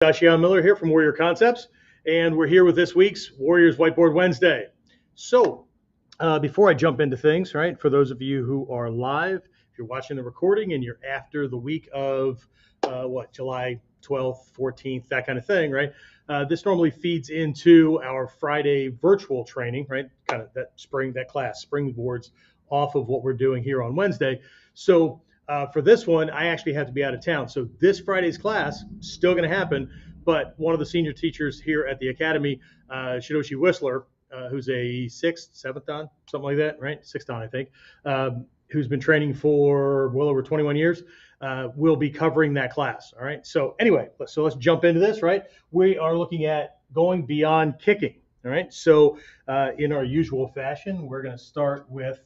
Joshua Miller here from Warrior Concepts, and we're here with this week's Warriors Whiteboard Wednesday. So, before I jump into things, right, for those of you who are live, if you're watching the recording and you're after the week of July 12th, 14th, that kind of thing, right? This normally feeds into our Friday virtual training, right? Kind of that class springboards off of what we're doing here on Wednesday. So, for this one, I actually have to be out of town. So this Friday's class still going to happen, but one of the senior teachers here at the Academy, Shidoshi Whistler, who's a seventh dan, something like that, right? Sixth dan, I think, who's been training for well over 21 years, will be covering that class. All right. So anyway, let's jump into this, right? We are looking at going beyond kicking. All right. So in our usual fashion, we're going to start with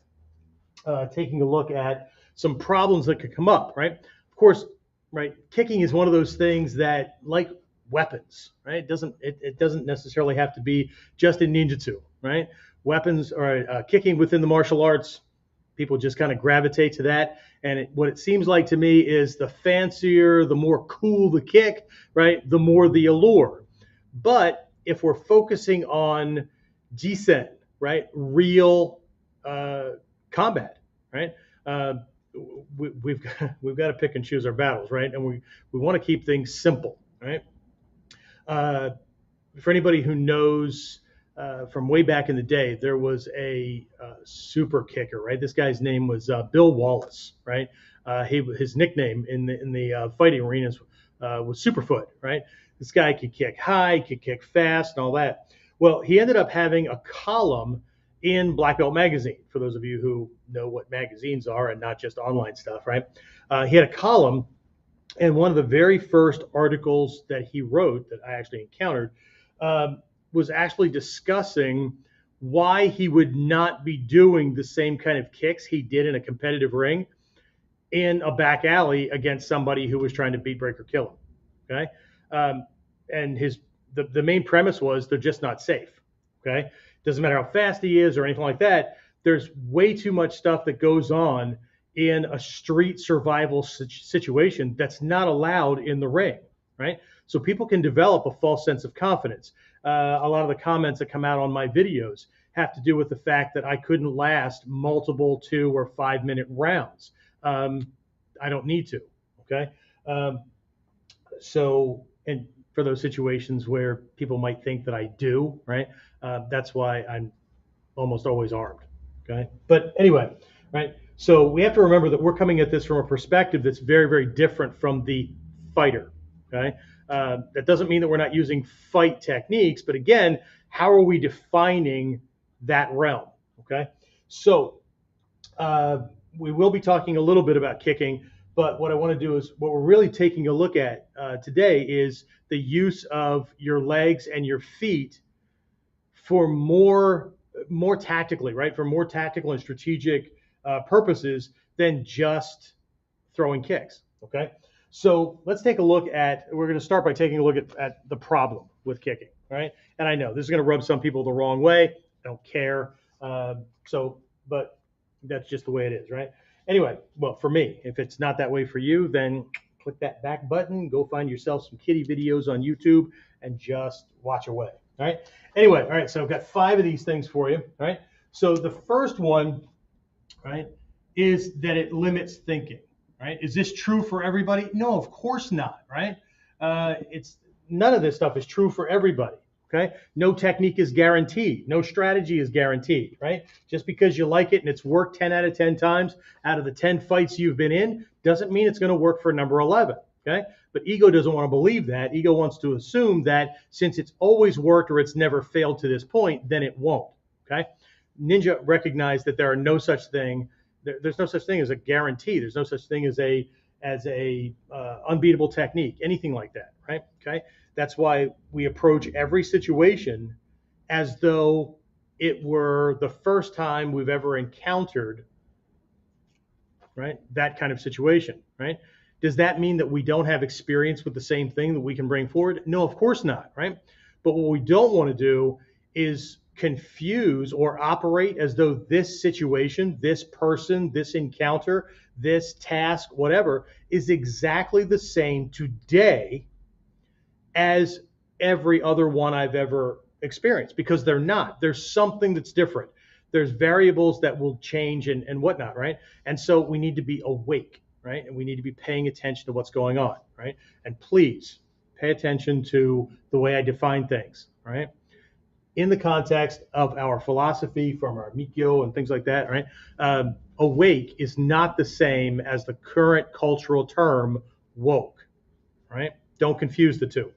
taking a look at some problems that could come up, right? Of course, right, kicking is one of those things that, like weapons, right? It doesn't necessarily have to be just in ninjutsu, right? Weapons or kicking within the martial arts, people just kind of gravitate to that. And what it seems like to me is the fancier, the more cool the kick, right, the more the allure. But if we're focusing on jisen, right, real combat, right? We've got to pick and choose our battles, right? And we want to keep things simple, right? For anybody who knows from way back in the day, there was a super kicker, right? This guy's name was Bill Wallace, right? His nickname in the fighting arenas was Superfoot, right? This guy could kick high, could kick fast, and all that. Well, he ended up having a column in Black Belt Magazine, for those of you who know what magazines are and not just online stuff, right? He had a column, and one of the very first articles that he wrote that I actually encountered was actually discussing why he would not be doing the same kind of kicks he did in a competitive ring in a back alley against somebody who was trying to beat, break, or kill him, okay? And the main premise was they're just not safe, okay? Doesn't matter how fast he is or anything like that. There's way too much stuff that goes on in a street survival situation that's not allowed in the ring, right? So people can develop a false sense of confidence. A lot of the comments that come out on my videos have to do with the fact that I couldn't last multiple 2 or 5 minute rounds. I don't need to, okay? And for those situations where people might think that I do, right? That's why I'm almost always armed, okay? But anyway, right? So we have to remember that we're coming at this from a perspective that's very, very different from the fighter, okay? That doesn't mean that we're not using fight techniques, but again, how are we defining that realm, okay? So we will be talking a little bit about kicking, but what I want to do is what we're really taking a look at today is the use of your legs and your feet for more tactically, right? For more tactical and strategic purposes than just throwing kicks, okay? So let's take a look at, we're going to start by taking a look at the problem with kicking, right? And I know this is going to rub some people the wrong way. I don't care. But that's just the way it is, right? Anyway, well, for me, if it's not that way for you, then click that back button, go find yourself some kitty videos on YouTube and just watch away, all right? Anyway, all right, so I've got 5 of these things for you, all right? So the first one, right, is that it limits thinking, right? Is this true for everybody? No, of course not, right? None of this stuff is true for everybody, okay? No technique is guaranteed. No strategy is guaranteed, right? Just because you like it and it's worked 10 out of 10 times out of the 10 fights you've been in doesn't mean it's going to work for number 11, okay? But ego doesn't want to believe that. Ego wants to assume that since it's always worked or it's never failed to this point, then it won't, okay? Ninja recognized that there are no such thing. There's no such thing as a guarantee. There's no such thing as a unbeatable technique, anything like that, right? Okay, that's why we approach every situation as though it were the first time we've ever encountered, right, that kind of situation, right? Does that mean that we don't have experience with the same thing that we can bring forward? No, of course not, right? But what we don't want to do is confuse or operate as though this situation, this person, this encounter, this task, whatever, is exactly the same today as every other one I've ever experienced, because they're not. There's something that's different. There's variables that will change and whatnot, right? And so we need to be awake, right? And we need to be paying attention to what's going on, right? And please pay attention to the way I define things, right? In the context of our philosophy from our Mikyo and things like that, right? Awake is not the same as the current cultural term woke, right? Don't confuse the two,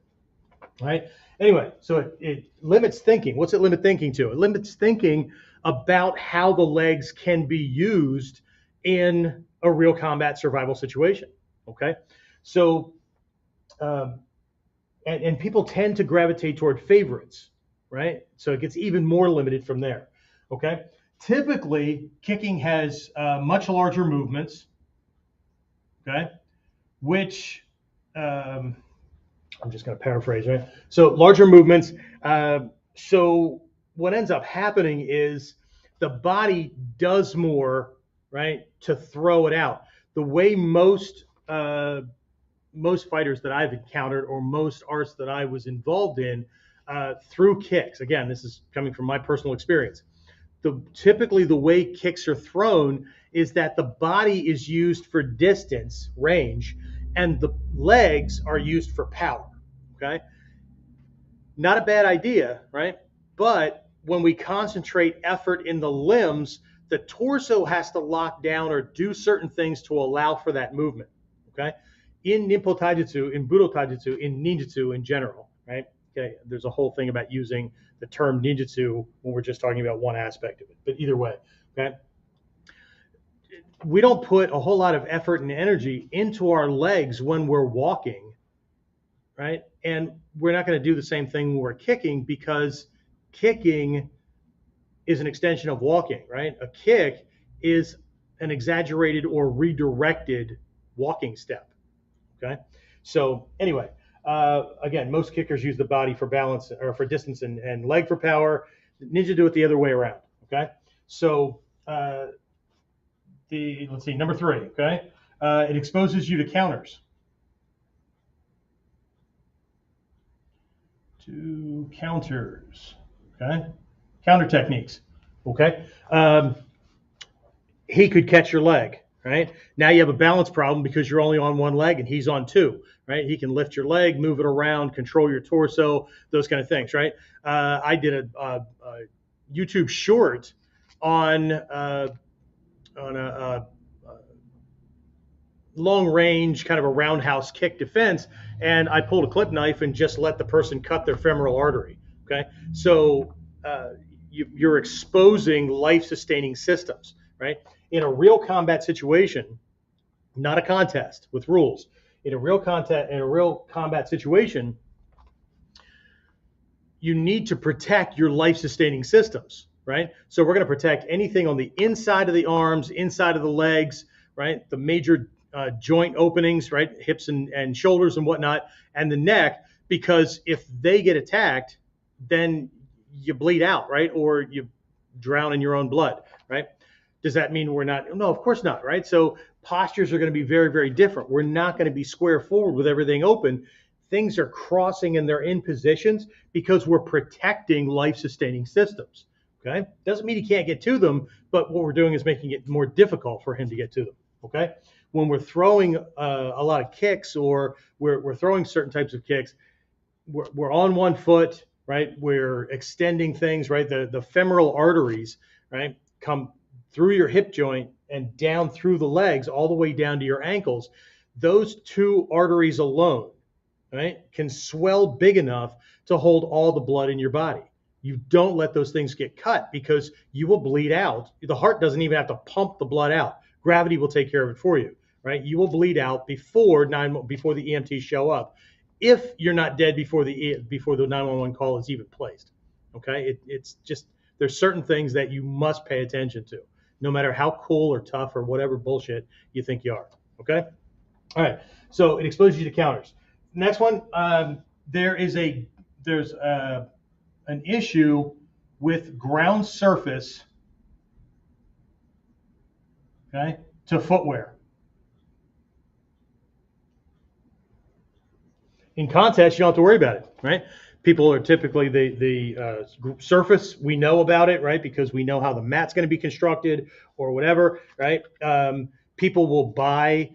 right? Anyway, so it limits thinking. What's it limit thinking to? It limits thinking about how the legs can be used in a real combat survival situation, okay? So, and people tend to gravitate toward favorites, right? So it gets even more limited from there, okay? Typically, kicking has much larger movements, okay? Which, I'm just going to paraphrase, right? So larger movements. So what ends up happening is the body does more, right, to throw it out. The way most fighters that I've encountered, or most arts that I was involved in, through kicks. Again, this is coming from my personal experience. Typically the way kicks are thrown is that the body is used for distance, range, and the legs are used for power. Okay, not a bad idea, right? But when we concentrate effort in the limbs, the torso has to lock down or do certain things to allow for that movement. Okay, in Ninpo Taijutsu, in Budo Taijutsu, in ninjutsu in general, right? Okay, there's a whole thing about using the term ninjutsu when we're just talking about one aspect of it. But either way, okay, we don't put a whole lot of effort and energy into our legs when we're walking, right? And we're not going to do the same thing when we're kicking, because kicking is an extension of walking, right? A kick is an exaggerated or redirected walking step, okay? So anyway, again, most kickers use the body for balance or for distance and leg for power. Ninja do it the other way around, okay? So let's see, number 3, okay? It exposes you to counters. To counters, okay? Counter techniques, okay? He could catch your leg, right? Now you have a balance problem because you're only on one leg and he's on 2, right? He can lift your leg, move it around, control your torso, those kind of things, right? I did a YouTube short on a long range kind of a roundhouse kick defense, and I pulled a clip knife and just let the person cut their femoral artery. Okay, so you're exposing life-sustaining systems, right? In a real combat situation, not a contest with rules. In a real combat situation, you need to protect your life-sustaining systems, right? So we're going to protect anything on the inside of the arms, inside of the legs, right? The major joint openings, right? Hips and shoulders and whatnot, and the neck, because if they get attacked, then you bleed out, right? Or you drown in your own blood, right? Does that mean we're not? No, of course not, right? So postures are going to be very, very different. We're not going to be square forward with everything open. Things are crossing and they're in positions because we're protecting life-sustaining systems, okay? Doesn't mean he can't get to them, but what we're doing is making it more difficult for him to get to them, okay? When we're throwing a lot of kicks, or we're throwing certain types of kicks, we're on one foot, right? We're extending things, right? The femoral arteries, right, come through your hip joint and down through the legs all the way down to your ankles. Those 2 arteries alone, right, can swell big enough to hold all the blood in your body. You don't let those things get cut because you will bleed out. The heart doesn't even have to pump the blood out. Gravity will take care of it for you, right? You will bleed out before the EMTs show up, if you're not dead before the 911 call is even placed. Okay, it's just, there's certain things that you must pay attention to, no matter how cool or tough or whatever bullshit you think you are. Okay, all right. So it exposes you to counters. Next one, there's an issue with ground surface, okay, to footwear. In contest, you don't have to worry about it, right? People are typically the surface. We know about it, right? Because we know how the mat's going to be constructed or whatever, right? People will buy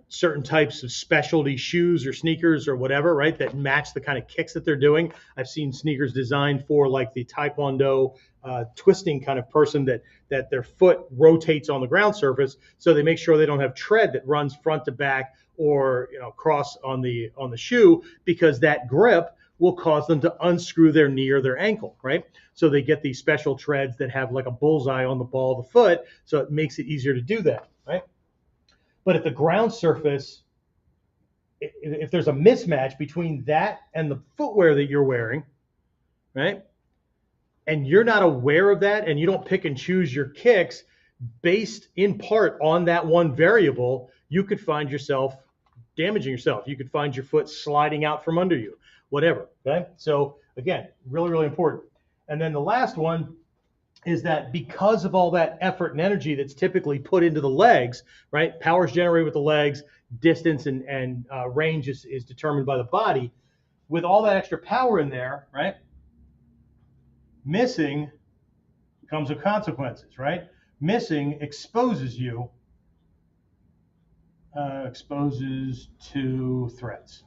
certain types of specialty shoes or sneakers or whatever, right? That match the kind of kicks that they're doing. I've seen sneakers designed for like the Taekwondo twisting kind of person that their foot rotates on the ground surface, so they make sure they don't have tread that runs front to back or cross on the shoe, because that grip will cause them to unscrew their knee or their ankle, right? So they get these special treads that have like a bullseye on the ball of the foot, so it makes it easier to do that, right? But at the ground surface, if there's a mismatch between that and the footwear that you're wearing, right? And you're not aware of that, and you don't pick and choose your kicks based in part on that one variable, you could find yourself damaging yourself. You could find your foot sliding out from under you, whatever. Okay. So again, really, really important. And then the last one is that because of all that effort and energy that's typically put into the legs, right? Power is generated with the legs, distance and range is determined by the body. With all that extra power in there, right? Missing comes with consequences, right? Missing exposes you, exposes to threats.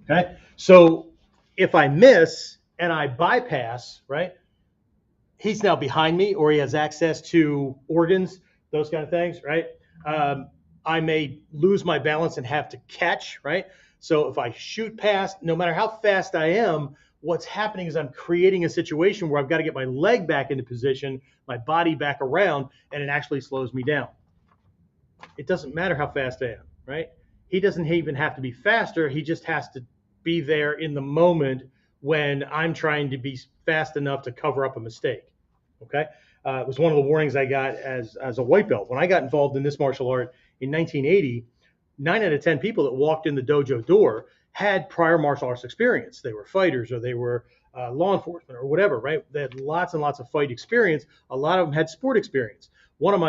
Okay, so if I miss and I bypass, right, he's now behind me, or he has access to organs, those kind of things, right? I may lose my balance and have to catch, right? So if I shoot past, no matter how fast I am, what's happening is I'm creating a situation where I've got to get my leg back into position, my body back around, and it actually slows me down. It doesn't matter how fast I am, right? He doesn't even have to be faster. He just has to be there in the moment when I'm trying to be fast enough to cover up a mistake. Okay. It was one of the warnings I got as a white belt. When I got involved in this martial art in 1980, 9 out of 10 people that walked in the dojo door had prior martial arts experience. They were fighters, or they were law enforcement, or whatever, right? They had lots and lots of fight experience. A lot of them had sport experience. One of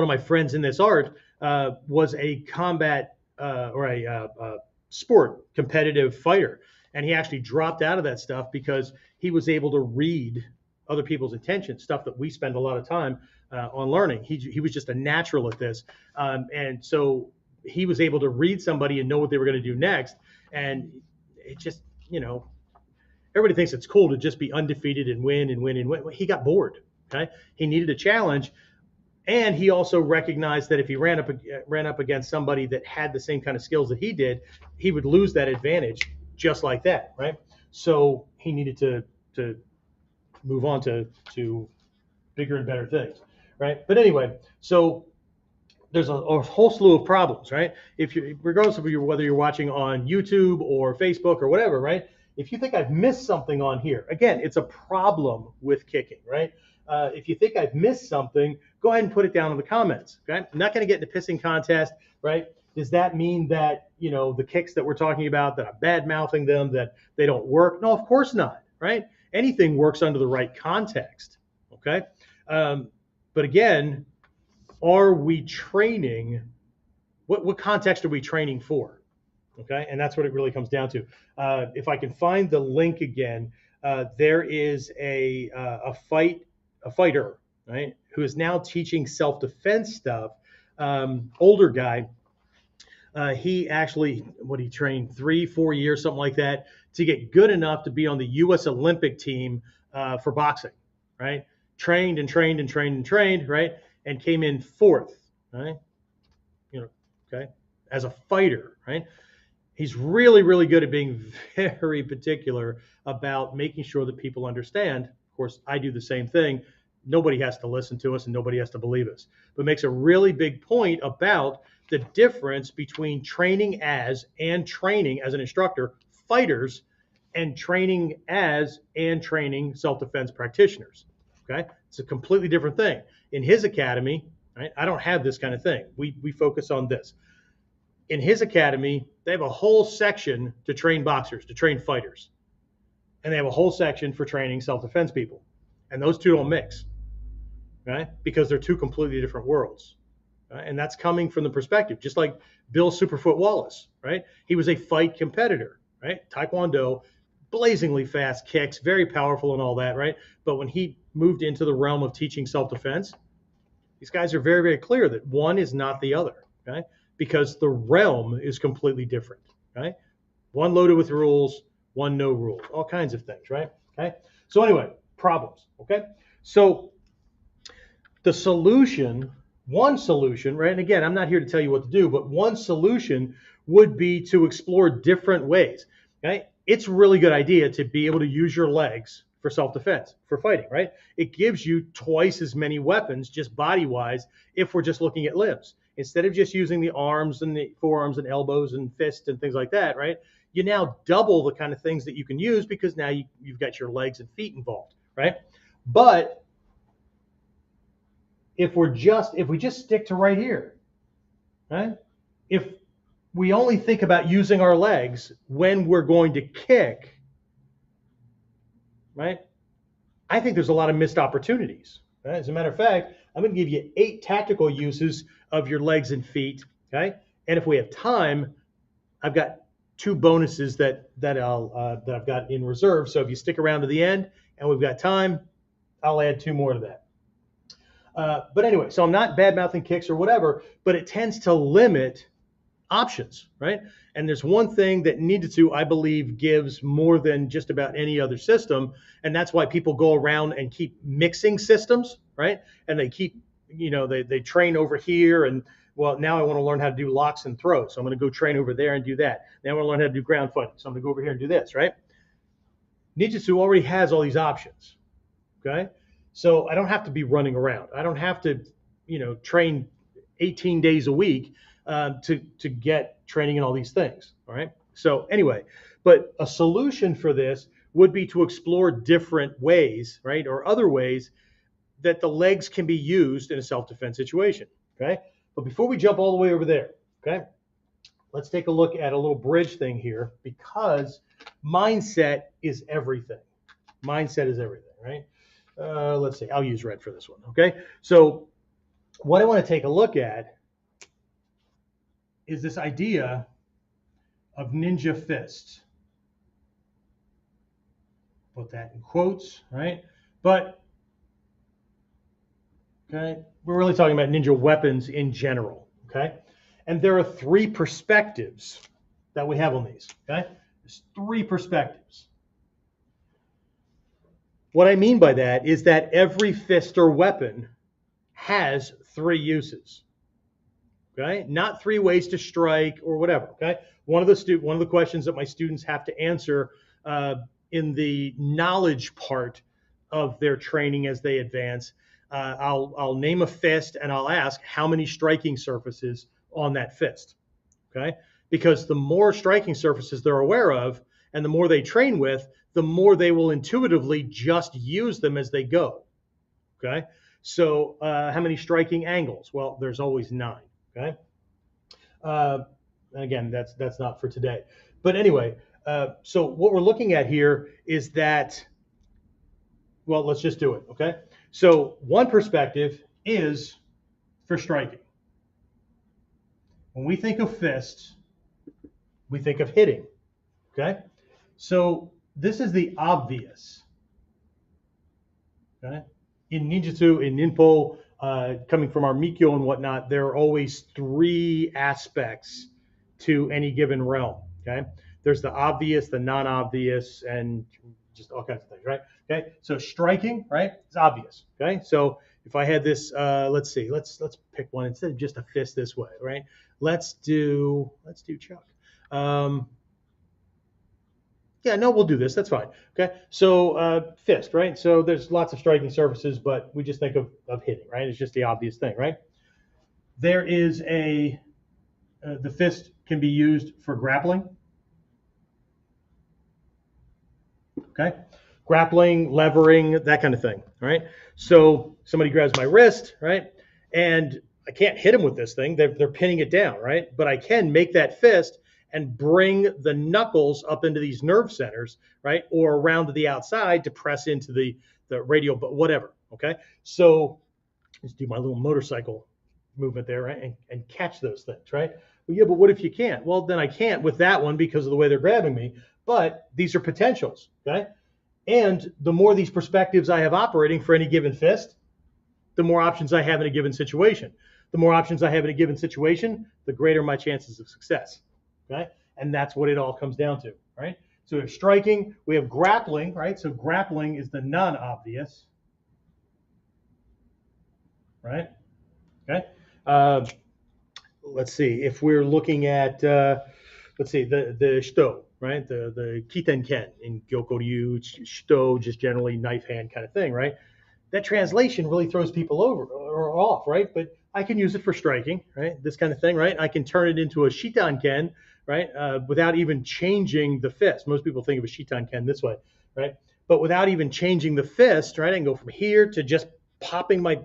my friends in this art was a combat or a sport competitive fighter, and he actually dropped out of that stuff because he was able to read other people's intention, stuff that we spend a lot of time on learning. He was just a natural at this, and so he was able to read somebody and know what they were going to do next. And it just, everybody thinks it's cool to just be undefeated and win and win and win. He got bored. Okay, he needed a challenge. And he also recognized that if he ran up against somebody that had the same kind of skills that he did, he would lose that advantage just like that, right? So he needed to move on to bigger and better things, right? But anyway, so there's a whole slew of problems, right? Regardless of whether you're watching on YouTube or Facebook or whatever, right? If you think I've missed something on here, again, it's a problem with kicking, right? If you think I've missed something, go ahead and put it down in the comments. Okay, I'm not going to get in a pissing contest, right? Does that mean that the kicks that we're talking about, that I'm bad mouthing them, that they don't work? No, of course not, right? Anything works under the right context. Okay, but again, are we training? What context are we training for? Okay, and that's what it really comes down to. If I can find the link again, there is a fighter, right, who is now teaching self-defense stuff. Older guy. He actually, he trained 3-4 years, something like that, to get good enough to be on the U.S. Olympic team for boxing, right? Trained and trained and trained and trained, right? And came in 4th, right? Okay, as a fighter, right? He's really, really good at being very particular about making sure that people understand. Of course, I do the same thing. Nobody has to listen to us and nobody has to believe us, but makes a really big point about the difference between training as and training as an instructor, fighters, and training as and training self-defense practitioners. Okay, it's a completely different thing. In his academy, right, I don't have this kind of thing. We focus on this. In his academy, they have a whole section to train boxers, to train fighters. And they have a whole section for training self-defense people. And those two don't mix, right? Because they're two completely different worlds, And that's coming from the perspective, just like Bill Superfoot Wallace, right? He was a fight competitor, right? Taekwondo, blazingly fast kicks, very powerful and all that, right? But when he moved into the realm of teaching self-defense, these guys are very, very clear that one is not the other, okay? Because the realm is completely different, right? One loaded with rules, one no rules, all kinds of things, right? Okay. So anyway, problems, okay? So the solution, one solution, right? And again, I'm not here to tell you what to do, but one solution would be to explore different ways, okay? It's a really good idea to be able to use your legs for self-defense, for fighting, right? It gives you twice as many weapons, just body-wise, if we're just looking at limbs. Instead of just using the arms and the forearms and elbows and fists and things like that, right? You now double the kind of things that you can use because now you've got your legs and feet involved, right? But if we just stick to right here, right? If we only think about using our legs when we're going to kick, right? I think there's a lot of missed opportunities. Right? As a matter of fact, I'm going to give you 8 tactical uses of your legs and feet. Okay, and if we have time, I've got 2 bonuses that I've got in reserve. So if you stick around to the end and we've got time, I'll add 2 more to that. But anyway, so I'm not bad mouthing kicks or whatever, but it tends to limit options, right? And there's one thing that Ninjutsu, I believe, gives more than just about any other system, and that's why people go around and keep mixing systems, right? And they keep, they train over here, and well, now I want to learn how to do locks and throws, so I'm going to go train over there and do that. Now I want to learn how to do ground fighting, so I'm going to go over here and do this, right? Ninjutsu already has all these options, okay? So I don't have to be running around. I don't have to, train 18 days a week to get training in all these things. All right. So anyway, but a solution for this would be to explore different ways, right, or other ways that the legs can be used in a self-defense situation. Okay. But before we jump all the way over there, okay, let's take a look at a little bridge thing here, because mindset is everything. Mindset is everything, right? Let's see. I'll use red for this one. Okay. So what I want to take a look at is this idea of ninja fists. Put that in quotes, right? But, okay, we're really talking about ninja weapons in general, okay? And there are 3 perspectives that we have on these, okay? There's 3 perspectives. What I mean by that is that every fist or weapon has 3 uses. Okay, not 3 ways to strike or whatever. Okay, one of the questions that my students have to answer in the knowledge part of their training as they advance, I'll name a fist and I'll ask how many striking surfaces on that fist. Okay, because the more striking surfaces they're aware of and the more they train with, the more they will intuitively just use them as they go. Okay, so how many striking angles? Well, there's always 9. Okay. And again, that's not for today. But anyway, so what we're looking at here is that, well, let's just do it. Okay. So one perspective is for striking. When we think of fists, we think of hitting. Okay. So this is the obvious. Okay. In ninjutsu, in ninpo, coming from our Mikyo and whatnot, there are always 3 aspects to any given realm. Okay, there's the obvious, the non-obvious, and just all kinds of things, right? Okay, so striking, right, is obvious. Okay, so if I had this, let's see, let's pick one instead of just a fist this way, right? Let's do Chuck. Yeah, no, we'll do this. That's fine. Okay, so fist, right? So there's lots of striking surfaces, but we just think of hitting, right? It's just the obvious thing, right? There is the fist can be used for grappling. Okay, grappling, levering, that kind of thing, right? So somebody grabs my wrist, right? And I can't hit them with this thing. They're pinning it down, right? But I can make that fist and bring the knuckles up into these nerve centers, right? Or around to the outside to press into the radial, but whatever, okay? So let's do my little motorcycle movement there, right? And catch those things, right? Well, yeah, but what if you can't? Well, then I can't with that one because of the way they're grabbing me. But these are potentials, okay? And the more these perspectives I have operating for any given fist, the more options I have in a given situation. The more options I have in a given situation, the greater my chances of success, okay? And that's what it all comes down to, right? So we have striking, we have grappling, right? So grappling is the non-obvious, right? Okay. Let's see. If we're looking at, let's see, the shito, right? The kitenken in Gyokoryu, shito, just generally knife hand kind of thing, right? That translation really throws people over or off, right? But I can use it for striking, right? This kind of thing, right? I can turn it into a shitanken, right? Without even changing the fist. Most people think of a shitanken this way, right? But without even changing the fist, right? I can go from here to just popping my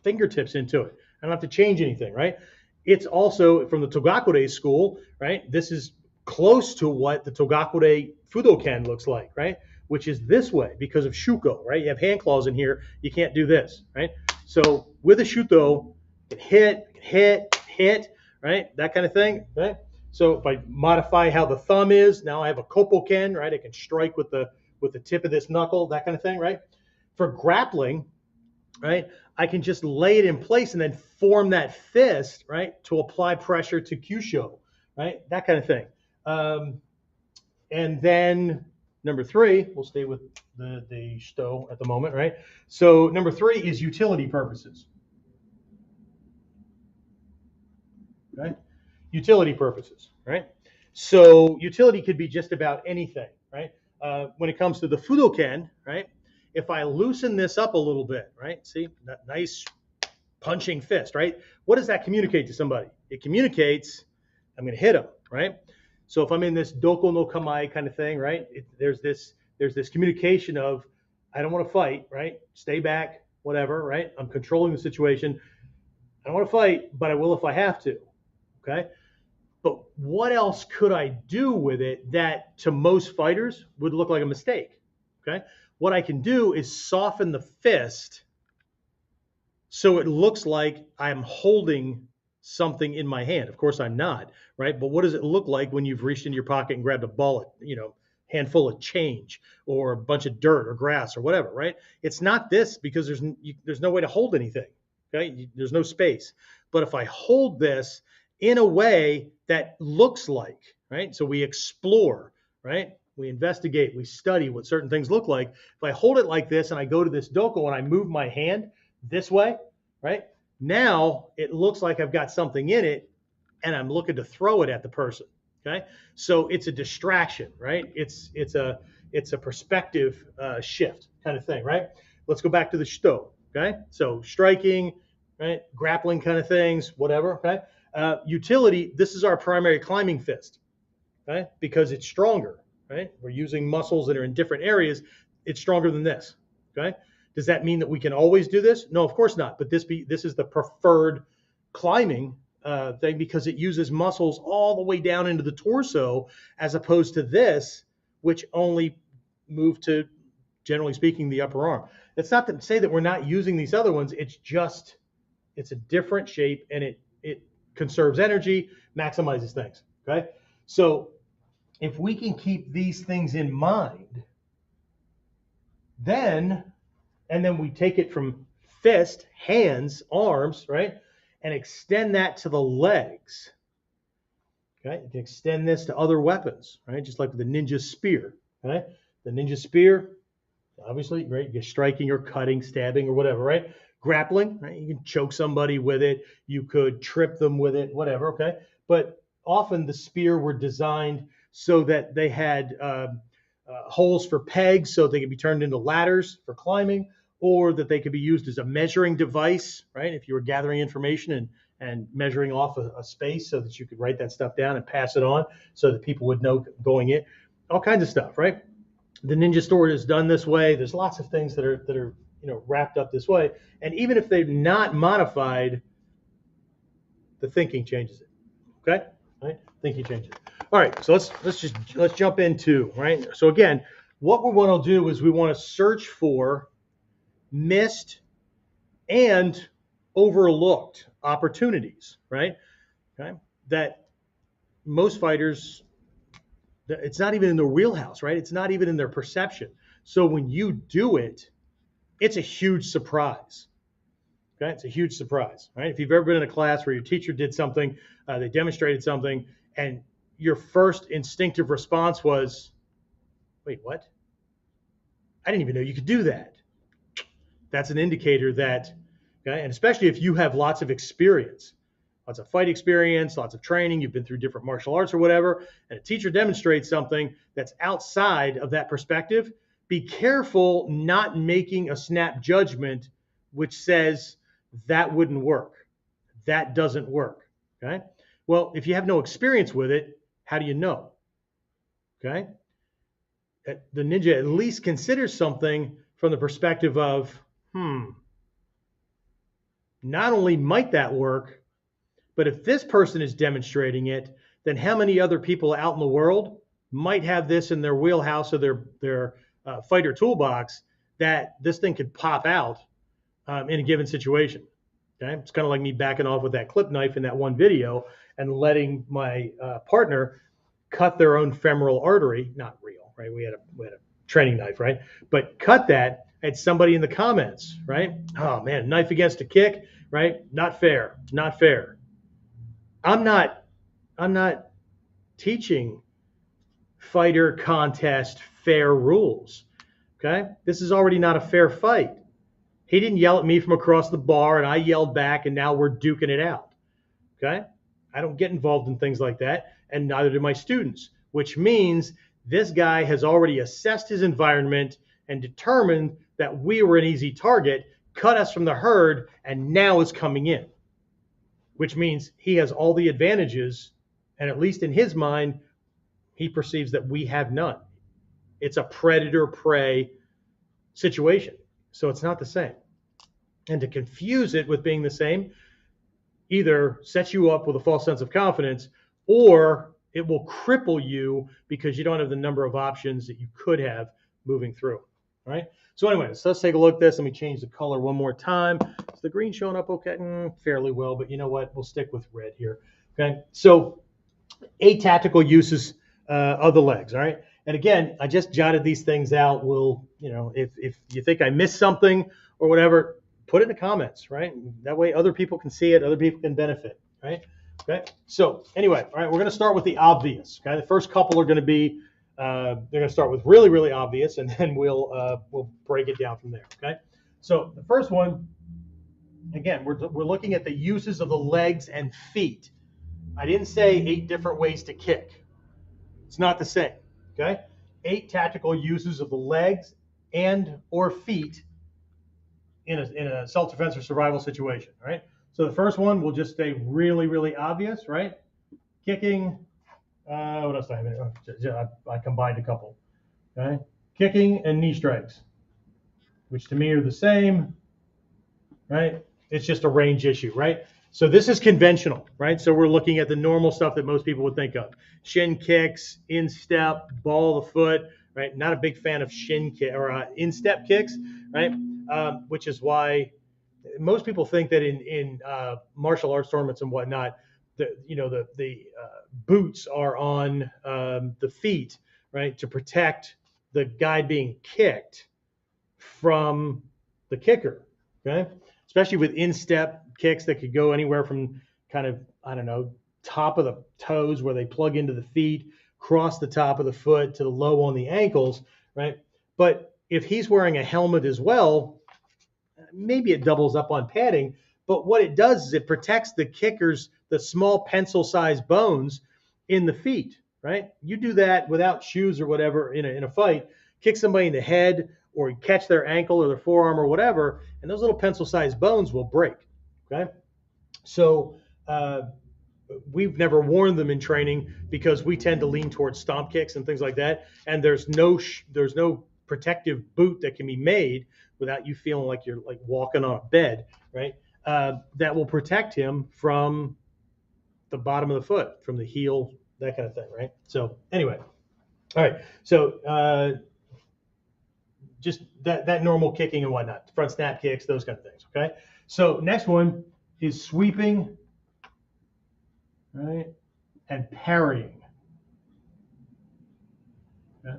fingertips into it. I don't have to change anything, right? It's also from the Togakure school, right? This is close to what the Togakure Fudoken looks like, right? Which is this way because of shuko, right? You have hand claws in here. You can't do this, right? So with a shuto, it hit, right? That kind of thing, right? So if I modify how the thumb is, now I have a kopoken, right? I can strike with the tip of this knuckle, that kind of thing, right? For grappling, right? I can just lay it in place and then form that fist, right? To apply pressure to kyusho, right? That kind of thing. And then number 3, we'll stay with the shito at the moment, right? So number 3 is utility purposes. Right? Utility purposes, right? So utility could be just about anything, right? When it comes to the Fudoken, right? If I loosen this up a little bit, right? See, that nice punching fist, right? What does that communicate to somebody? It communicates, I'm going to hit him, right? So if I'm in this doko no kamae kind of thing, right? There's this communication of, I don't want to fight, right? Stay back, whatever, right? I'm controlling the situation. I don't want to fight, but I will if I have to, okay? But what else could I do with it that to most fighters would look like a mistake, okay? What I can do is soften the fist so it looks like I'm holding something in my hand. Of course, I'm not, right? But what does it look like when you've reached into your pocket and grabbed a bullet, handful of change or a bunch of dirt or grass or whatever, right? It's not this because there's no way to hold anything, okay? There's no space. But if I hold this in a way that looks like, right? So we explore, right? We investigate, we study what certain things look like. If I hold it like this and I go to this doko and I move my hand this way, right? Now it looks like I've got something in it and I'm looking to throw it at the person, okay? So it's a distraction, right? It's a perspective shift kind of thing, right? Let's go back to the shito, okay? So striking, right? Grappling kind of things, whatever, okay? Utility, this is our primary climbing fist, okay? Because it's stronger, right? We're using muscles that are in different areas. It's stronger than this, okay? Does that mean that we can always do this? No, of course not. But this is the preferred climbing thing because it uses muscles all the way down into the torso as opposed to this, which only move to, generally speaking, the upper arm. It's not to say that we're not using these other ones. It's a different shape and it conserves energy, maximizes things, okay? So if we can keep these things in mind, then we take it from fist, hands, arms, right? And extend that to the legs, okay? You can extend this to other weapons, right? Just like the ninja spear, okay? The ninja spear, obviously, right? You're striking or cutting, stabbing or whatever, right? Grappling, right? You can choke somebody with it. You could trip them with it, whatever, okay? But often the spear were designed so that they had holes for pegs so they could be turned into ladders for climbing, or that they could be used as a measuring device, right? If you were gathering information and measuring off a space so that you could write that stuff down and pass it on so that people would know going in. All kinds of stuff, right? The ninja sword is done this way. There's lots of things that are wrapped up this way. And even if they've not modified, the thinking changes it. Okay? Right? Thinking changes it. All right, so let's jump into, right? So again, what we want to do is we want to search for missed and overlooked opportunities, right? Okay, that most fighters, it's not even in their wheelhouse, right? It's not even in their perception. So when you do it, it's a huge surprise. Okay, it's a huge surprise, right? If you've ever been in a class where your teacher did something, they demonstrated something, and your first instinctive response was, "Wait, what? I didn't even know you could do that." That's an indicator that, okay, and especially if you have lots of experience, lots of fight experience, lots of training, you've been through different martial arts or whatever, and a teacher demonstrates something that's outside of that perspective, be careful not making a snap judgment which says that wouldn't work. That doesn't work. Okay. Well, if you have no experience with it, how do you know? Okay. The ninja at least considers something from the perspective of, not only might that work, but if this person is demonstrating it, then how many other people out in the world might have this in their wheelhouse or their fighter toolbox that this thing could pop out in a given situation? Okay, it's kind of like me backing off with that clip knife in that one video and letting my partner cut their own femoral artery. Not real, right? We had a training knife, right? But cut that. Had somebody in the comments, right? Oh man, knife against a kick, right? Not fair, not fair. I'm not teaching fighter contest fair rules. Okay, this is already not a fair fight. He didn't yell at me from across the bar and I yelled back and now we're duking it out. Okay? I don't get involved in things like that, and neither do my students, which means this guy has already assessed his environment and determined that we were an easy target, cut us from the herd, and now is coming in, which means he has all the advantages, and at least in his mind, he perceives that we have none. It's a predator-prey situation. So it's not the same. And to confuse it with being the same either sets you up with a false sense of confidence, or it will cripple you because you don't have the number of options that you could have moving through. All right. So anyway, so let's take a look at this. Let me change the color one more time. Is the green showing up okay? Fairly well, but you know what? We'll stick with red here. Okay. So 8 tactical uses of the legs. All right. And again, I just jotted these things out. We'll, if you think I missed something or whatever, put it in the comments, right? That way other people can see it, other people can benefit, right? Okay. So anyway, all right, we're going to start with the obvious. Okay. The first couple are going to be, they're going to start with really, really obvious, and then we'll break it down from there. Okay. So the first one, again, we're looking at the uses of the legs and feet. I didn't say 8 different ways to kick. It's not the same. Okay. 8 tactical uses of the legs and or feet in a self-defense or survival situation, right? So the first one will just stay really, really obvious, right? Kicking. What else do I have? I combined a couple. Okay. Kicking and knee strikes, which to me are the same, right? It's just a range issue, right? So this is conventional, right? So we're looking at the normal stuff that most people would think of. Shin kicks, instep, ball of the foot, right? Not a big fan of shin kick or instep kicks, right? Which is why most people think that in martial arts tournaments and whatnot, the boots are on the feet, right, to protect the guy being kicked from the kicker, okay? Especially with instep kicks that could go anywhere from kind of, I don't know, top of the toes where they plug into the feet, cross the top of the foot to the low on the ankles, right? But if he's wearing a helmet as well, maybe it doubles up on padding, but what it does is it protects the kickers, the small pencil-sized bones in the feet, right? You do that without shoes or whatever in a fight, kick somebody in the head or catch their ankle or their forearm or whatever, and those little pencil-sized bones will break, okay? So we've never worn them in training because we tend to lean towards stomp kicks and things like that, and there's no protective boot that can be made without you feeling like you're like walking on a bed, right? That will protect him from the bottom of the foot, from the heel, that kind of thing, right? So anyway, all right. So just that normal kicking and whatnot, front snap kicks, those kind of things, okay? So next one is sweeping, right, and parrying. Okay.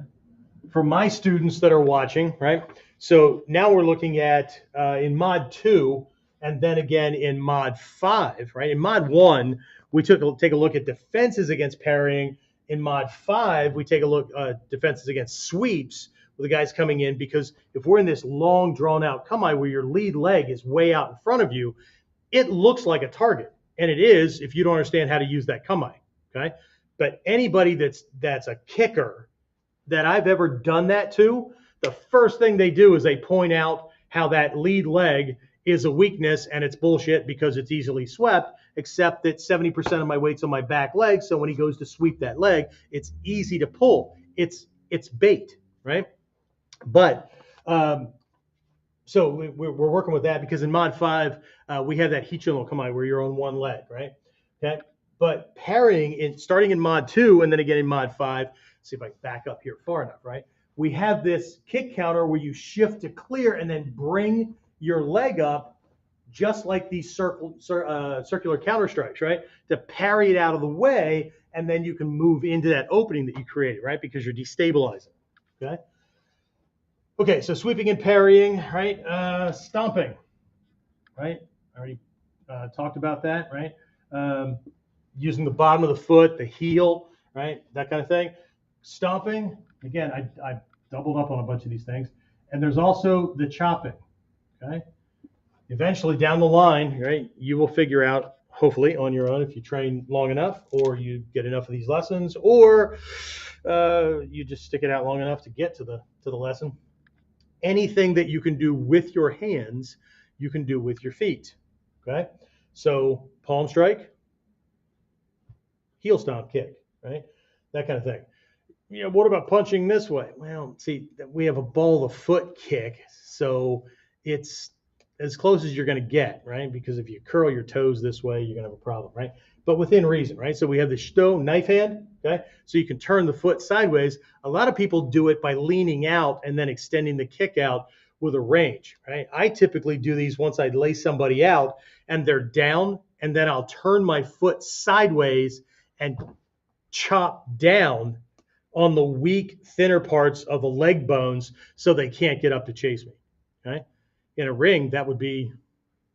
For my students that are watching, right? So now we're looking at in mod 2 and then again in mod 5, right? In mod 1, we take a look at defenses against parrying. In mod 5, we take a look defenses against sweeps with the guys coming in, because if we're in this long drawn out kamae where your lead leg is way out in front of you, it looks like a target, and it is if you don't understand how to use that kamae, okay? But anybody that's a kicker that I've ever done that to, the first thing they do is they point out how that lead leg is a weakness and it's bullshit because it's easily swept, except that 70% of my weight's on my back leg. So when he goes to sweep that leg, it's easy to pull. It's bait, right? But so we're working with that because in mod 5, we have that Hicho no Kamae where you're on one leg, right? Okay. But parrying, starting in mod 2 and then again in mod 5, see if I can back up here far enough, right? We have this kick counter where you shift to clear and then bring your leg up just like these circular counter strikes, right? To parry it out of the way, and then you can move into that opening that you created, right? Because you're destabilizing, okay? Okay, so sweeping and parrying, right? Stomping, right? I already talked about that, right? Using the bottom of the foot, the heel, right? That kind of thing. Stomping, again, I doubled up on a bunch of these things. And there's also the chopping, okay? Eventually down the line, right, you will figure out, hopefully on your own if you train long enough, or you get enough of these lessons, or you just stick it out long enough to get to the lesson. Anything that you can do with your hands, you can do with your feet, okay? So palm strike, heel stomp kick, right? That kind of thing. You know, what about punching this way? Well, see, we have a ball of foot kick, so it's as close as you're going to get, right? Because if you curl your toes this way, you're going to have a problem, right? But within reason, right? So we have the shito knife hand, okay? So you can turn the foot sideways. A lot of people do it by leaning out and then extending the kick out with a range, right? I typically do these once I lay somebody out and they're down, and then I'll turn my foot sideways and chop down on the weak, thinner parts of the leg bones so they can't get up to chase me, okay? In a ring, that would be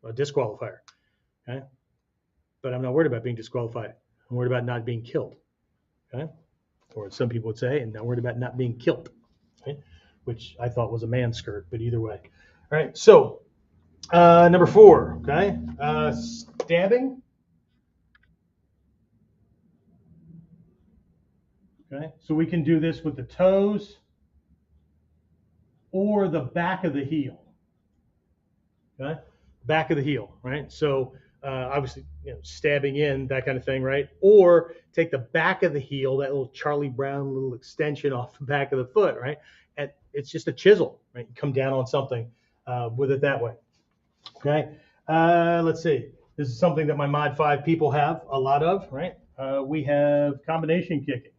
a disqualifier, okay? But I'm not worried about being disqualified. I'm worried about not being killed, okay? Or some people would say, and not worried about not being killed, okay? Which I thought was a man skirt, but either way. All right, so number 4, okay? Stabbing. Okay, so we can do this with the toes or the back of the heel. Okay, back of the heel, right? So obviously, you know, stabbing in, that kind of thing, right? Or take the back of the heel, that little Charlie Brown little extension off the back of the foot, right? And it's just a chisel, right? You come down on something with it that way. Okay, let's see. This is something that my mod 5 people have a lot of, right? We have combination kicking.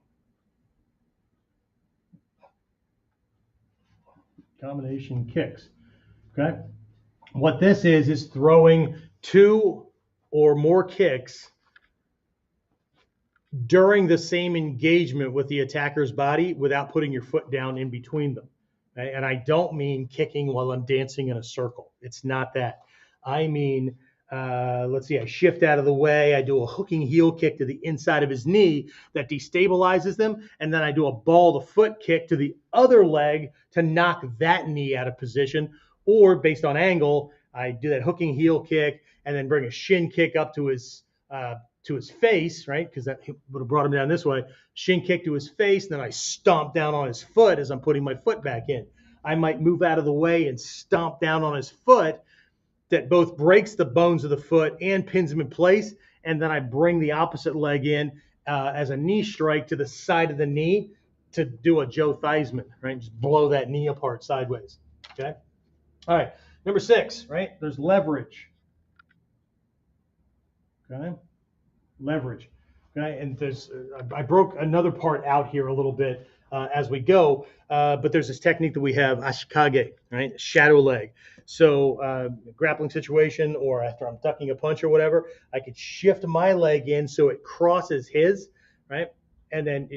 Combination kicks, okay? What this is throwing 2 or more kicks during the same engagement with the attacker's body without putting your foot down in between them. Okay? And I don't mean kicking while I'm dancing in a circle. It's not that. I mean, let's see, I shift out of the way. I do a hooking heel kick to the inside of his knee that destabilizes them. And then I do a ball to foot kick to the other leg to knock that knee out of position. Or based on angle, I do that hooking heel kick and then bring a shin kick up to his face, right? Because that would have brought him down this way. Shin kick to his face, and then I stomp down on his foot as I'm putting my foot back in. I might move out of the way and stomp down on his foot. That both breaks the bones of the foot and pins him in place. And then I bring the opposite leg in as a knee strike to the side of the knee to do a Joe Theismann, right? Just blow that knee apart sideways, okay? All right, number 6, right? There's leverage, okay? Leverage, okay? And there's, I broke another part out here a little bit. as we go. But there's this technique that we have, ashikage, right? Shadow leg. So grappling situation, or after I'm ducking a punch or whatever, I could shift my leg in so it crosses his, right? And then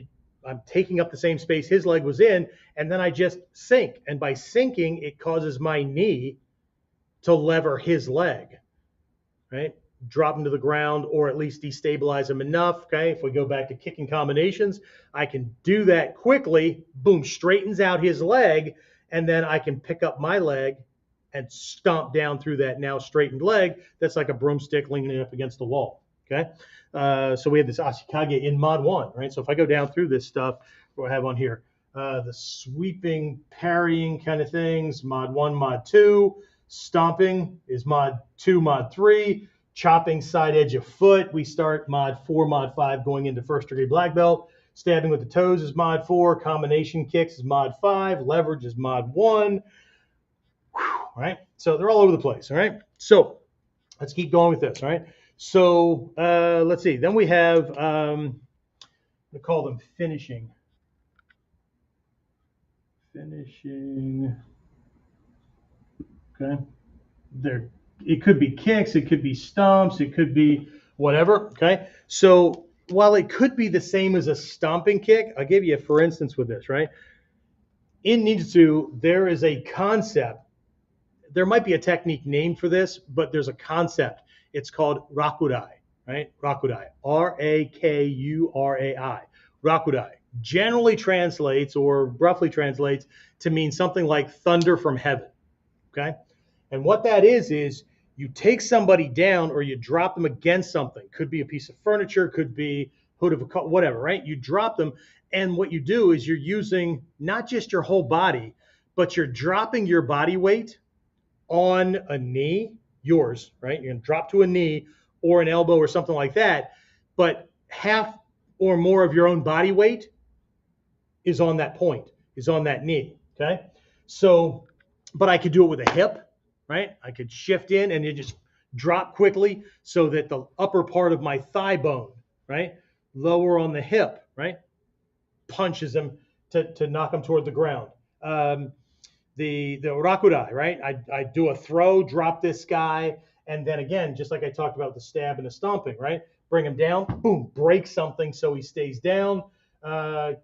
I'm taking up the same space his leg was in, and then I just sink. And by sinking, it causes my knee to lever his leg, right? Drop him to the ground, or at least destabilize him enough. Okay, if we go back to kicking combinations, I can do that quickly. Boom, straightens out his leg, and then I can pick up my leg and stomp down through that now straightened leg. That's like a broomstick leaning up against the wall. Okay, so we have this ashikage in mod 1, right? So if I go down through this stuff, what I have on here, the sweeping, parrying kind of things, mod 1, mod 2. Stomping is mod 2, mod 3. Chopping side edge of foot, we start mod 4, mod 5, going into first degree black belt. Stabbing with the toes is mod 4. Combination kicks is mod 5. Leverage is mod 1. Whew, right? So they're all over the place. All right. So let's keep going with this. All right. So let's see. Then we have, we call them finishing. Finishing. Okay. It could be kicks, it could be stomps, it could be whatever. Okay. So while it could be the same as a stomping kick, I'll give you a for instance with this, right? In ninjutsu, there is a concept. There might be a technique named for this, but there's a concept. It's called rakurai, right? Rakurai, Rakurai. Rakurai generally translates, or roughly translates, to mean something like thunder from heaven. Okay. And what that is you take somebody down, or you drop them against something. Could be a piece of furniture, could be hood of a car, whatever, right? You drop them, and what you do is you're using not just your whole body, but you're dropping your body weight on a knee, yours, right? You're going to drop to a knee or an elbow or something like that, but half or more of your own body weight is on that point, is on that knee, okay? So, but I could do it with a hip, right? I could shift in and it just drop quickly so that the upper part of my thigh bone, right, lower on the hip, right, punches him to knock him toward the ground. The rakurai, right? I do a throw, drop this guy, and then again, just like I talked about the stab and the stomping, right? Bring him down, boom, break something so he stays down.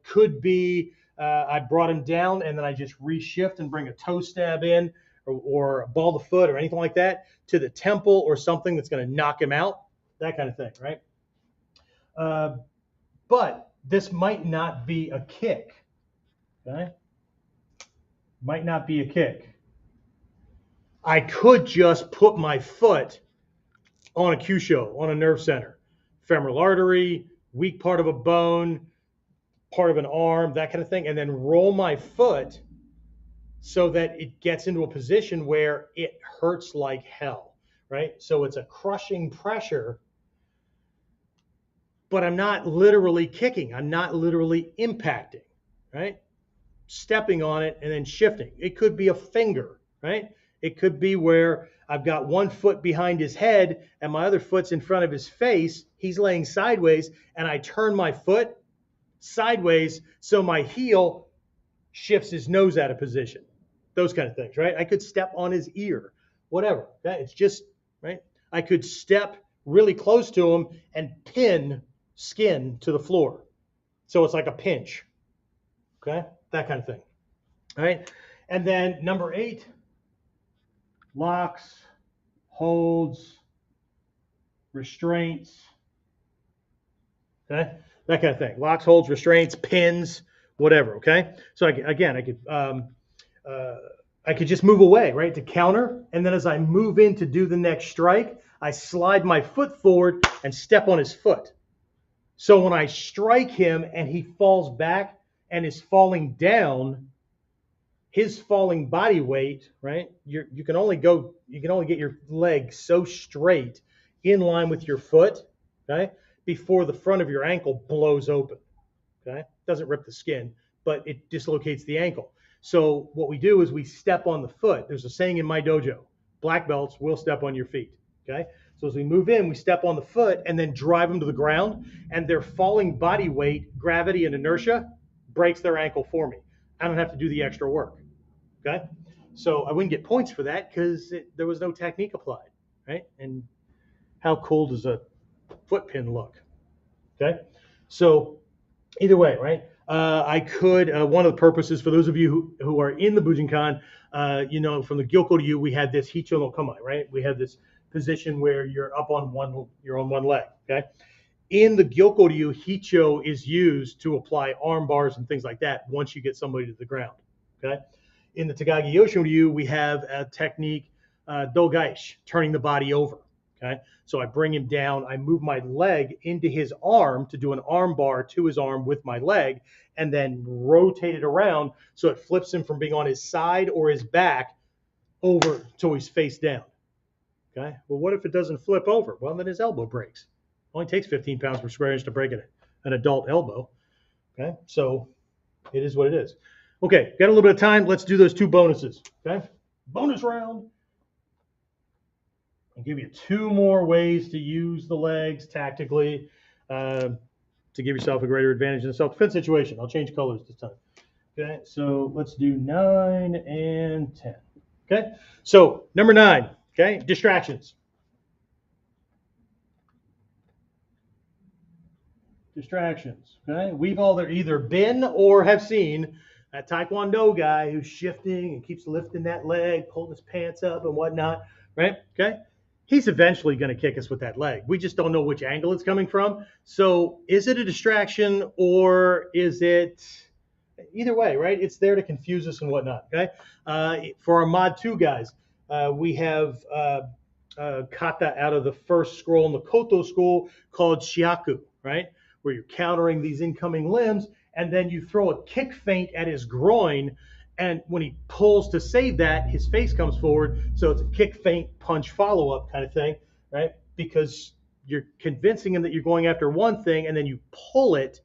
Could be I brought him down and then I just reshift and bring a toe stab in, or ball the foot or anything like that to the temple or something that's going to knock him out, that kind of thing, right? But this might not be a kick, okay? Might not be a kick. I could just put my foot on a Kyusho, on a nerve center, femoral artery, weak part of a bone, part of an arm, that kind of thing, and then roll my foot so that it gets into a position where it hurts like hell, right? So it's a crushing pressure, but I'm not literally kicking. I'm not literally impacting, right? Stepping on it and then shifting. It could be a finger, right? It could be where I've got one foot behind his head and my other foot's in front of his face. He's laying sideways and I turn my foot sideways so my heel shifts his nose out of position. Those kind of things, right? I could step on his ear, whatever. Okay? It's just, right? I could step really close to him and pin skin to the floor. So it's like a pinch, okay? That kind of thing, all right? And then number 8, locks, holds, restraints, okay? That kind of thing. Locks, holds, restraints, pins, whatever, okay? So I could just move away, right, to counter. And then as I move in to do the next strike, I slide my foot forward and step on his foot. So when I strike him and he falls back and is falling down, his falling body weight, right, you can only get your leg so straight in line with your foot, okay, before the front of your ankle blows open, okay? Doesn't rip the skin, but it dislocates the ankle. So what we do is we step on the foot. There's a saying in my dojo, black belts will step on your feet, okay? So as we move in, we step on the foot and then drive them to the ground, and their falling body weight, gravity and inertia breaks their ankle for me. I don't have to do the extra work. Okay. So I wouldn't get points for that because there was no technique applied. Right. And how cool does a foot pin look? Okay. So either way, right? I could, one of the purposes for those of you who are in the Bujinkan, from the Gyoko Ryu, we had this Hicho no Kamae, right? We have this position where you're on one leg, okay? In the Gyoko Ryu, Hicho is used to apply arm bars and things like that once you get somebody to the ground, okay? In the Tagagi Yoshin Ryu, we have a technique, Dogaishi, turning the body over, okay? So I bring him down, I move my leg into his arm to do an arm bar to his arm with my leg, and then rotate it around so it flips him from being on his side or his back over till he's face down. Okay. Well, what if it doesn't flip over? Well, then his elbow breaks. It only takes 15 pounds per square inch to break an adult elbow. Okay. So it is what it is. Okay. Got a little bit of time. Let's do those two bonuses. Okay. Bonus round. I'll give you 2 more ways to use the legs tactically to give yourself a greater advantage in a self-defense situation. I'll change colors this time. Okay. So let's do 9 and 10. Okay. So number 9. Okay, distractions. Distractions. Okay, we've all either been or have seen that Taekwondo guy who's shifting and keeps lifting that leg, pulling his pants up and whatnot, right? Okay, he's eventually going to kick us with that leg. We just don't know which angle it's coming from. So is it a distraction or is it either way, right? It's there to confuse us and whatnot, okay? For our Mod 2 guys, we have kata out of the first scroll in the Koto school called shiaku, right? Where you're countering these incoming limbs, and then you throw a kick feint at his groin, and when he pulls to save that, his face comes forward. So it's a kick feint punch follow-up kind of thing, right? Because you're convincing him that you're going after one thing, and then you pull it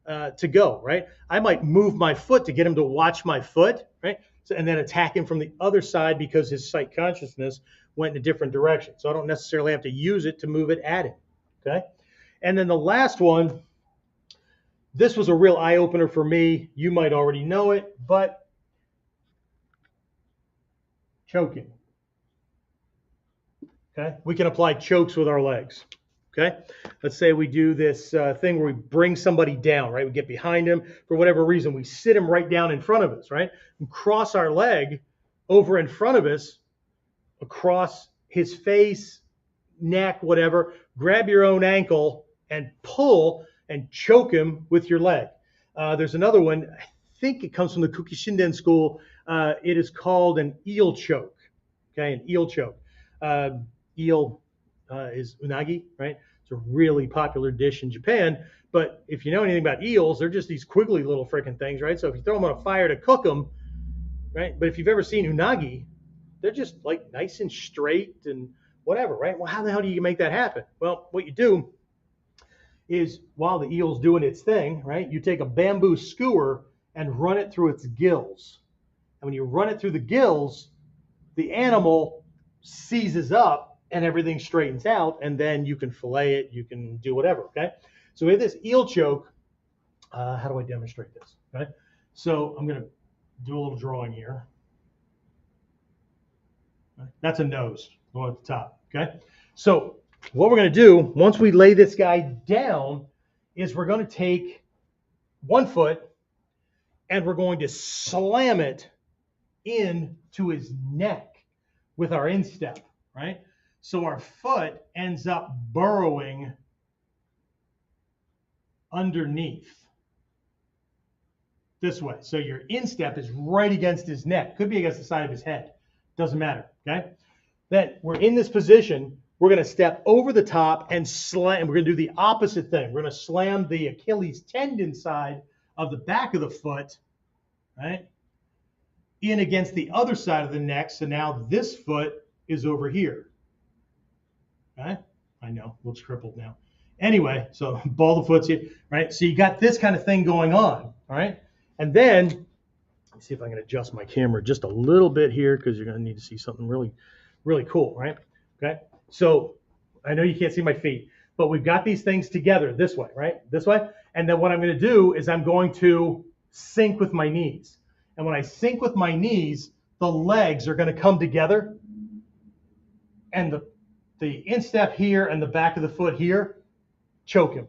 to go, right? I might move my foot to get him to watch my foot, right? So, and then attack him from the other side because his sight consciousness went in a different direction. So I don't necessarily have to use it to move it at him, okay? And then the last one, this was a real eye-opener for me. You might already know it, but choking, okay? We can apply chokes with our legs, okay? Let's say we do this thing where we bring somebody down, right? We get behind him for whatever reason. We sit him right down in front of us, right? And cross our leg over in front of us, across his face, neck, whatever. Grab your own ankle and pull and choke him with your leg. There's another one. I think it comes from the Kukishinden school. It is called an eel choke, okay? An eel choke. Eel is unagi, right? It's a really popular dish in Japan. But if you know anything about eels, they're just these quiggly little freaking things, right? So if you throw them on a fire to cook them, right? But if you've ever seen unagi, they're just like nice and straight and whatever, right? Well, how the hell do you make that happen? Well, what you do is while the eel's doing its thing, right? You take a bamboo skewer and run it through its gills. And when you run it through the gills, the animal seizes up and everything straightens out, and then you can fillet it, you can do whatever, okay? So we have this eel choke. How do I demonstrate this, okay? So I'm gonna do a little drawing here. That's a nose going at the top, okay? So what we're gonna do, once we lay this guy down, is we're gonna take one foot and we're going to slam it into his neck with our instep, right? So our foot ends up burrowing underneath this way. So your instep is right against his neck. Could be against the side of his head. Doesn't matter, okay? Then we're in this position. We're going to step over the top and slam. We're going to do the opposite thing. We're going to slam the Achilles tendon side of the back of the foot, right, in against the other side of the neck. So now this foot is over here. Okay? I know, looks crippled now. Anyway, so ball the foot's here, right? So you got this kind of thing going on, all right? And then, let me see if I can adjust my camera just a little bit here because you're going to need to see something really, really cool, right? Okay? So I know you can't see my feet, but we've got these things together this way, right? This way. And then what I'm going to do is I'm going to sink with my knees. And when I sink with my knees, the legs are going to come together, and the instep here and the back of the foot here choke him.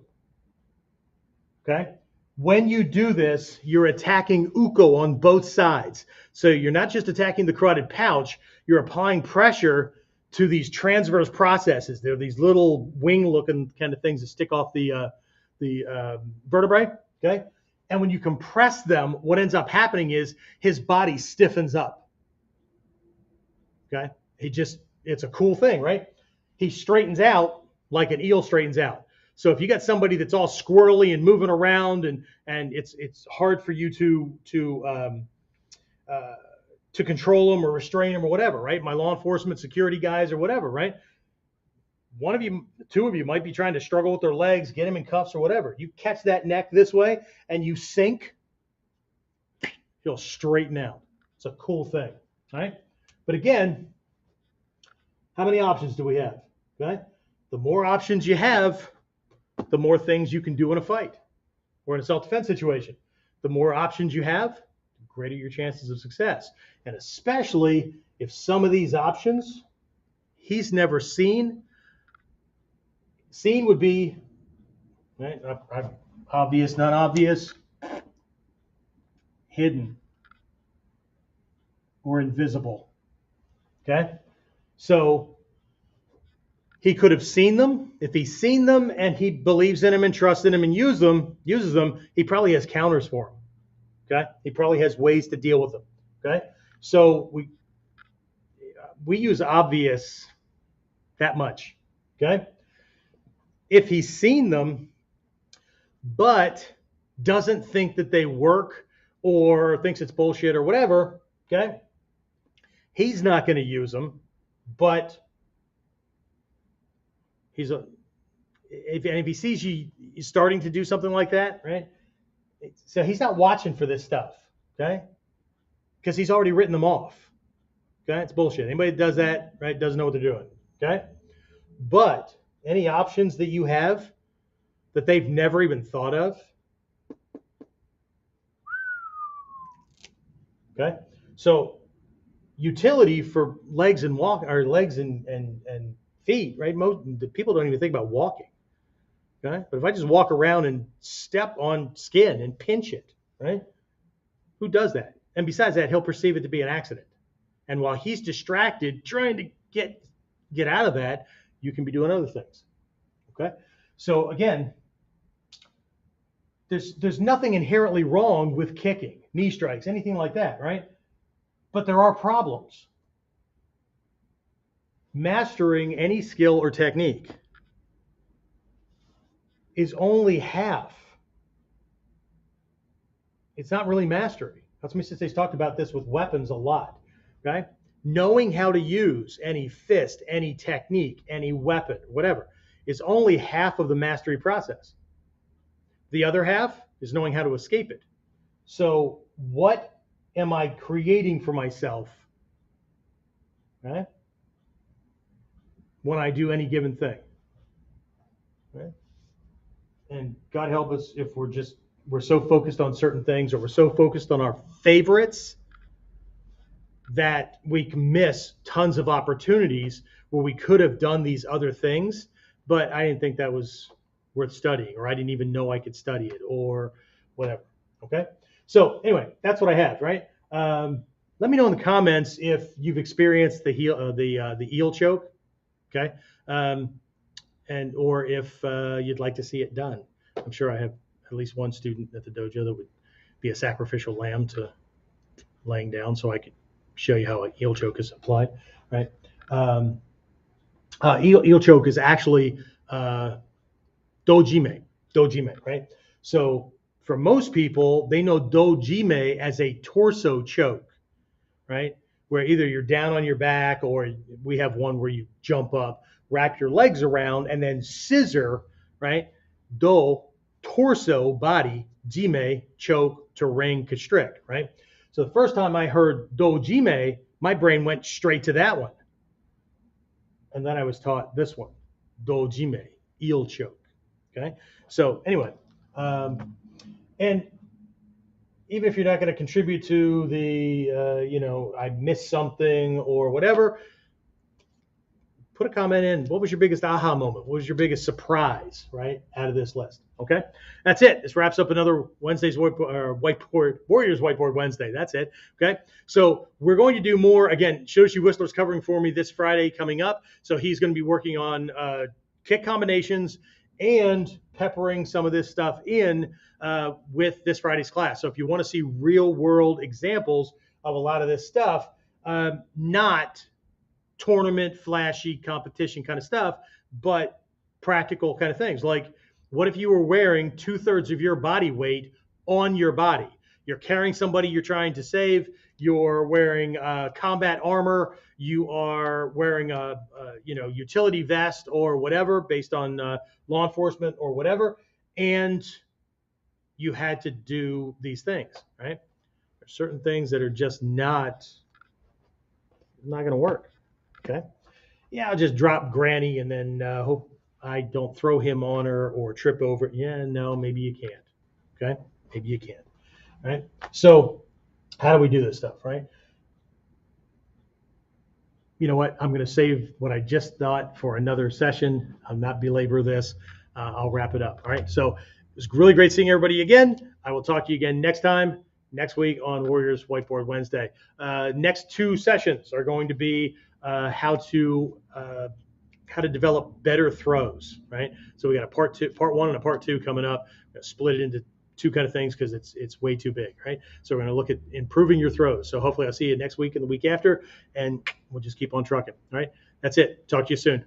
Okay? When you do this, you're attacking uko on both sides. So you're not just attacking the carotid pouch, you're applying pressure to these transverse processes. They're these little wing-looking kind of things that stick off the vertebrae. Okay? And when you compress them, what ends up happening is his body stiffens up. Okay? It's a cool thing, right? He straightens out like an eel straightens out. So if you got somebody that's all squirrely and moving around, and it's hard for you to control them or restrain them or whatever, right? My law enforcement, security guys or whatever, right? One of you, two of you might be trying to struggle with their legs, get them in cuffs or whatever. You catch that neck this way and you sink, he'll straighten out. It's a cool thing, right? But again, how many options do we have? Okay? The more options you have, the more things you can do in a fight or in a self-defense situation. The more options you have, the greater your chances of success. And especially if some of these options he's never seen. Seen would be, right, obvious, not obvious, hidden, or invisible. Okay? So he could have seen them. If he's seen them and he believes in them and trusts in them and uses them, he probably has counters for them. Okay? He probably has ways to deal with them. Okay? So we use obvious that much. Okay? If he's seen them but doesn't think that they work or thinks it's bullshit or whatever, okay? He's not going to use them, but if he sees you starting to do something like that, right? So he's not watching for this stuff, okay? Because he's already written them off. Okay, it's bullshit. Anybody that does that, right, doesn't know what they're doing. Okay, but any options that you have that they've never even thought of. Okay, so utility for legs and walk or legs and feet, right? Most the people don't even think about walking. Okay, but if I just walk around and step on skin and pinch it, right? Who does that? And besides that, he'll perceive it to be an accident. And while he's distracted trying to get out of that, you can be doing other things. Okay? So again, there's nothing inherently wrong with kicking, knee strikes, anything like that, right? But there are problems. Mastering any skill or technique is only half. It's not really mastery. That's me since they've talked about this with weapons a lot. Okay? Knowing how to use any fist, any technique, any weapon, whatever, is only half of the mastery process. The other half is knowing how to escape it. So what am I creating for myself, right, when I do any given thing? Right? And God help us if we're so focused on certain things or we're so focused on our favorites that we can miss tons of opportunities where we could have done these other things, but I didn't think that was worth studying, or I didn't even know I could study it, or whatever. Okay. So anyway, that's what I have. Right. Let me know in the comments if you've experienced the eel choke. Okay. Or if you'd like to see it done. I'm sure I have at least one student at the dojo that would be a sacrificial lamb to laying down, so I could show you how an eel choke is applied, right? Eel choke is actually dojime, right? So for most people, they know dojime as a torso choke, right? Where either you're down on your back or we have one where you jump up, wrap your legs around, and then scissor, right? Do, torso, body, jime, choke, to ring, constrict, right? So the first time I heard dojime, my brain went straight to that one. And then I was taught this one, dojime, eel choke. Okay. So anyway, and even if you're not going to contribute to the, I missed something or whatever, put a comment in. What was your biggest aha moment? What was your biggest surprise, right, out of this list? Okay, that's it. This wraps up another Wednesday's Whiteboard Warriors Whiteboard Wednesday. That's it. Okay, so we're going to do more. Again, Shoshi Whistler's covering for me this Friday coming up. So he's going to be working on kick combinations and peppering some of this stuff in with this Friday's class. So if you want to see real world examples of a lot of this stuff, not tournament, flashy competition kind of stuff, but practical kind of things. Like, what if you were wearing 2/3 of your body weight on your body? You're carrying somebody you're trying to save. You're wearing combat armor. You are wearing a utility vest or whatever based on law enforcement or whatever. And you had to do these things, right? There's certain things that are just not going to work. Okay. Yeah, I'll just drop Granny and then hope I don't throw him on her or trip over. Yeah, no, maybe you can't. Okay. Maybe you can't. Right. So how do we do this stuff? Right. You know what? I'm going to save what I just thought for another session. I'll not belabor this. I'll wrap it up. All right. So it was really great seeing everybody again. I will talk to you again next week on Warriors Whiteboard Wednesday. Next two sessions are going to be how to develop better throws, right? So we got a part 1 and a part 2 coming up. We're gonna split it into two kind of things because it's way too big, right? So we're going to look at improving your throws. So hopefully I'll see you next week and the week after, and we'll just keep on trucking. All right. That's it. Talk to you soon.